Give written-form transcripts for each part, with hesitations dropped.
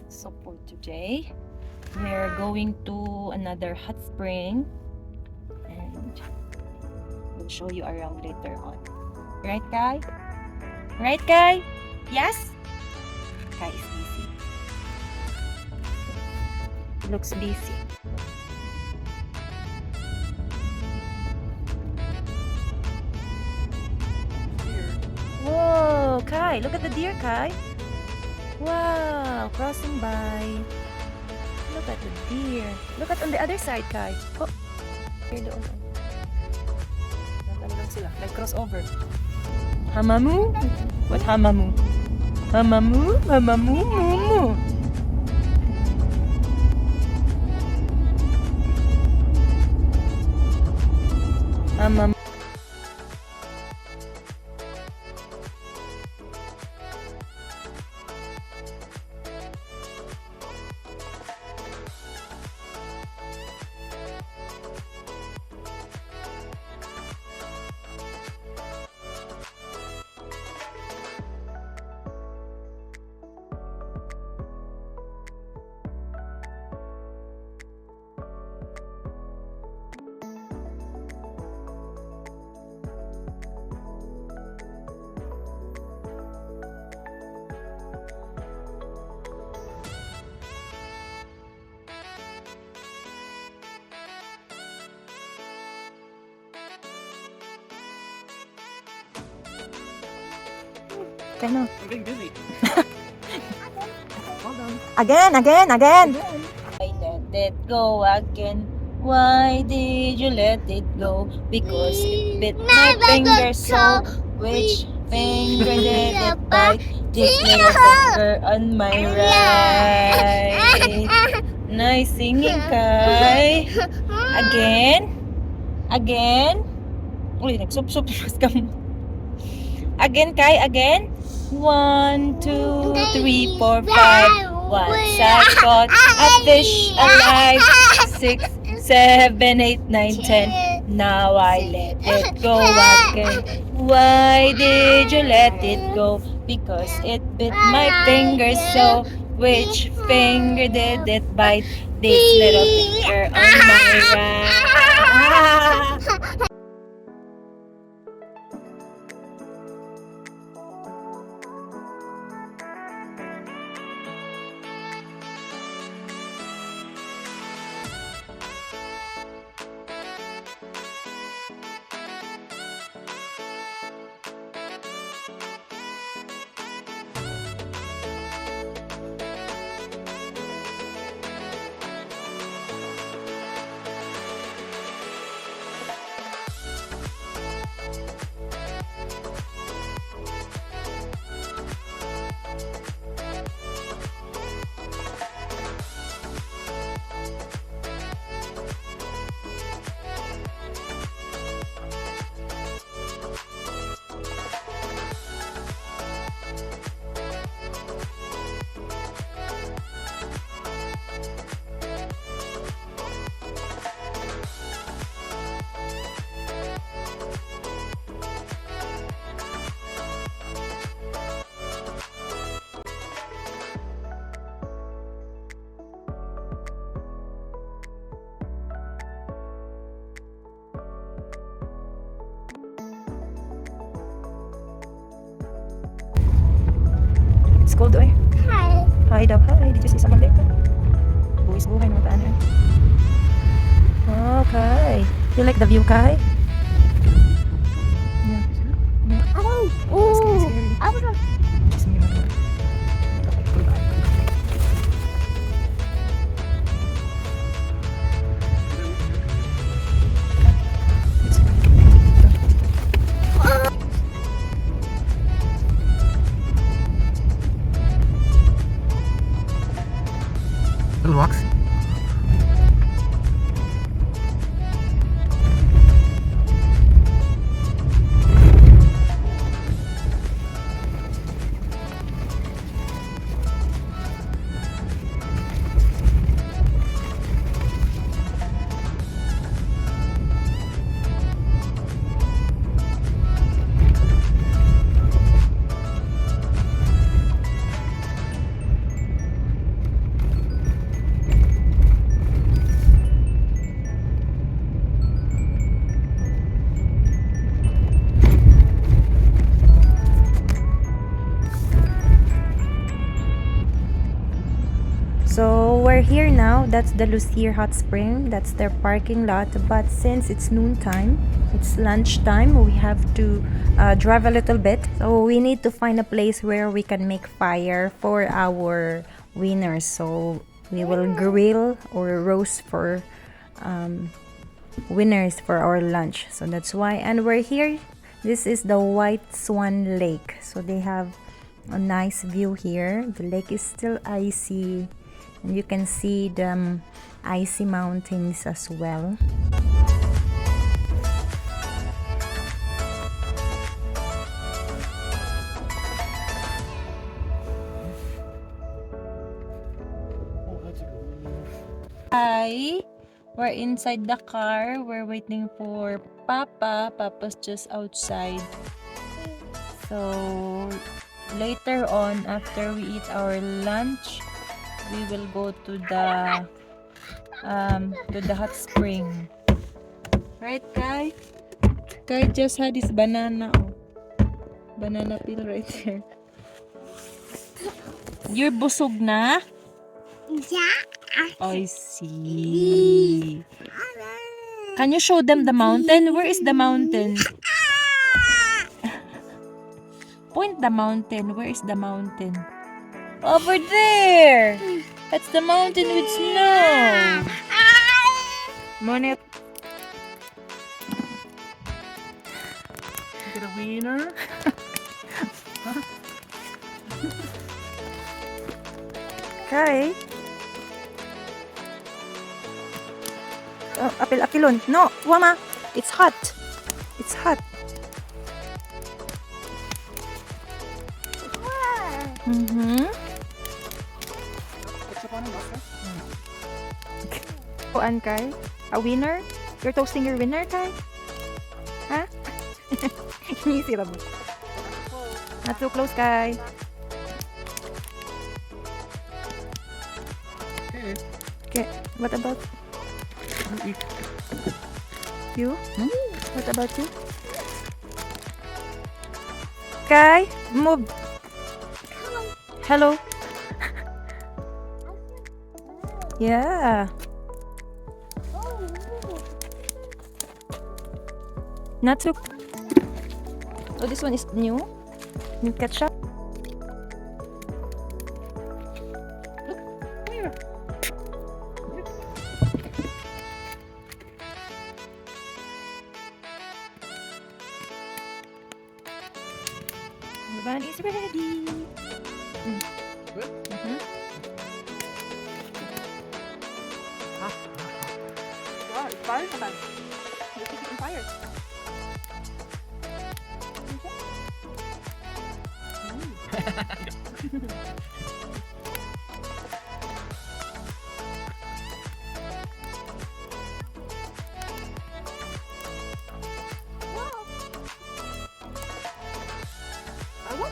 So for today, we're going to another hot spring and we'll show you around later on. Right, Kai? Right, Kai? Yes? Kai is busy. He looks busy. Whoa, Kai, look at the deer, Kai. Wow, crossing by. Look at the deer. Look at on the other side, Kai. Oh, here doon. Ano lang sila, like crossover. Hamamu? What hamamu? Hamamu? Hamamu? Mumu. Hamamu. Kano? I'm getting busy. Hold on. Again. I let it go again. Why did you let it go? Because it bit my finger so. Which finger did it bite? This little finger on my right. Nice singing, Kai. Again. Uy, nagsup-sup. Again, Kai, again. 1, 2, 3, 4, 5. Once I caught a fish alive. 6, 7, 8, 9, 10. Now I let it go again. Why did you let it go? Because it bit my finger so. Which finger did it bite? This little finger on my right. It's cold, oy. Hi. Hi daw, hi. Did you see someone there? Buwis buhay mga tanan. Okay. You like the view, Kai? Yeah. Oh, Scary. I was Just me, mga. Little rocks. So we're here now. That's the Lucier Hot Spring. That's their parking lot. But since it's noontime, it's lunchtime, we have to drive a little bit. So we need to find a place where we can make fire for our winners. So we will grill or roast for winners for our lunch. So that's why. And we're here. This is the White Swan Lake. So they have a nice view here. The lake is still icy. And you can see the icy mountains as well. Hi, we're inside the car. We're waiting for Papa. Papa's just outside. So later on, after we eat our lunch, we will go to the hot spring. Right, Kai? Kai just had his banana. Oh. Banana peel right there. You're busog na? Yeah. I see. Can you show them the mountain? Where is the mountain? Point the mountain. Where is the mountain? Over there! That's the mountain with snow. Monet. Get a wiener. Okay. Oh, apil-apilon. No, Wama. It's hot. It's hot. Mm-hmm. Kuan, Kai? A winner? You're toasting your winner, Kai? Huh? Easy lang. Not too close, Kai. Okay, what about you? What about you? Kai, move. Hello. Yeah. Not so. Oh, this one is new. New ketchup. The van is ready. Good? Mm-hmm. Wow, it's fire naman. You keep it on fire. Ano?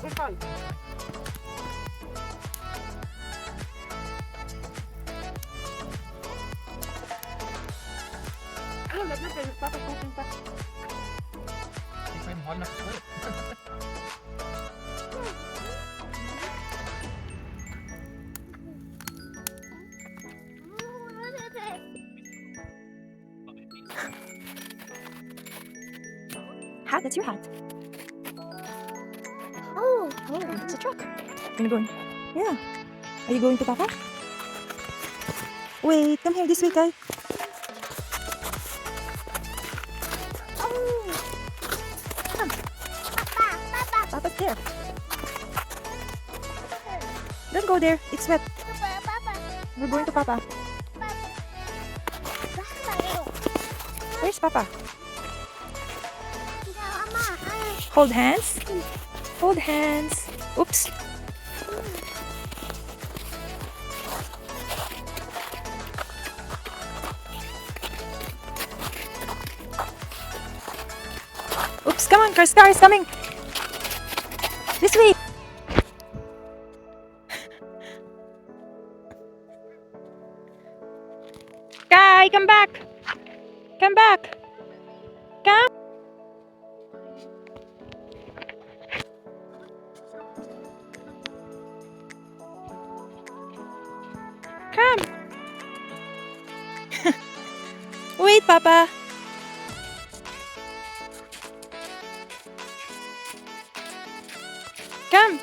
We're fine. Ano, lagyan tayo. Papasukin pa. I'm hard enough to sweat. Hat, that's your hat. Oh. Oh, it's a truck. Are you going? Yeah. Are you going to Papa? Wait, come here this way, Kai. Oh. Come. Papa. Papa's there. Don't go there. It's wet. Papa. We're going to Papa. Where's Papa? Hold hands. Hold hands. Oops. Oops, come on, car is coming. This way. Kai, come back. Come back. Come. Come. Wait, Papa. Come.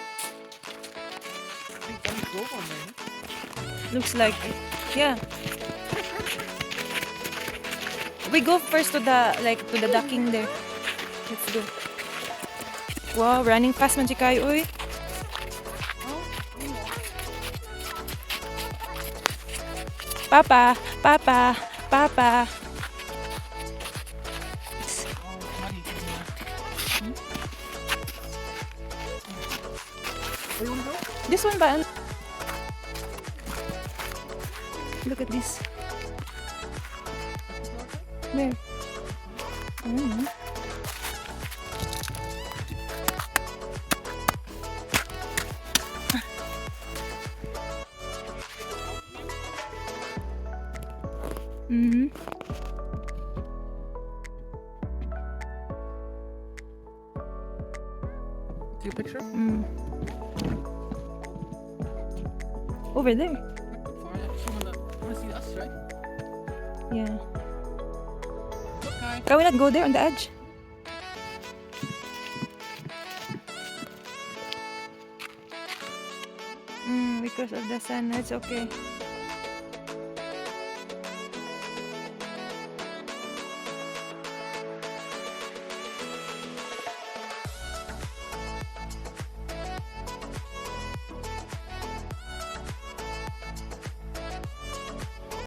Looks like it. Yeah. We go first to the docking there. Let's go. Wow, running fast man si Kai, uy. Papa, Papa, Papa. This one ba? Look at this. Where? I don't know. Mm-hmm. See a picture? Mm. Over there. Want to see us, right? Yeah. Okay. Can we not go there on the edge? Because of the sun, it's okay.